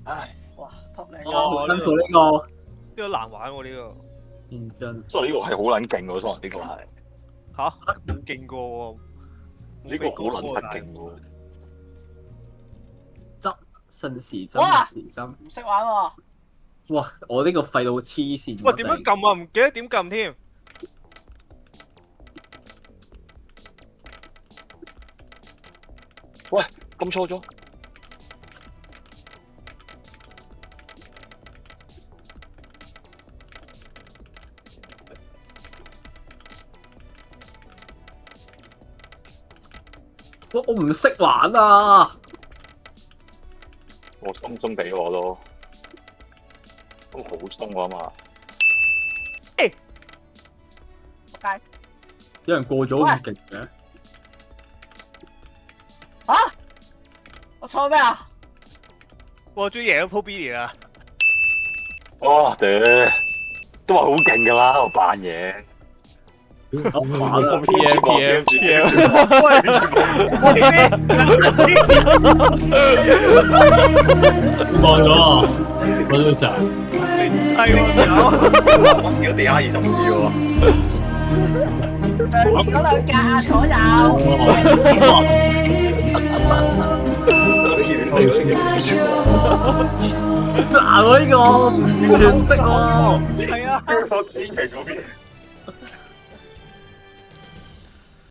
唉，哇，撲你好個！辛苦呢個呢個難玩喎呢個。現進，所以呢個係好撚勁喎，所以呢個係吓？冇勁過喎。呢個好撚柒勁喎。執順時針哇逆時針。唔識玩喎，哇！我呢個廢到黐線。喂，點樣撳啊？唔記得點撳添。喂，撳錯咗。我唔識玩啊！我鬆鬆地我都好鬆啊嘛。仆街！有人過咗咁勁嘅，嚇！我錯咩啊？我終於贏咗鋪 Billy 啦。哇屌！都話好勁㗎啦，我扮嘢。玩啦 PM 過咗啊！嗰陣時候，係我跳地下20次喎。上面嗰兩格啊，所有。難喎呢個，完全唔識喎。係啊。我天奇嗰邊。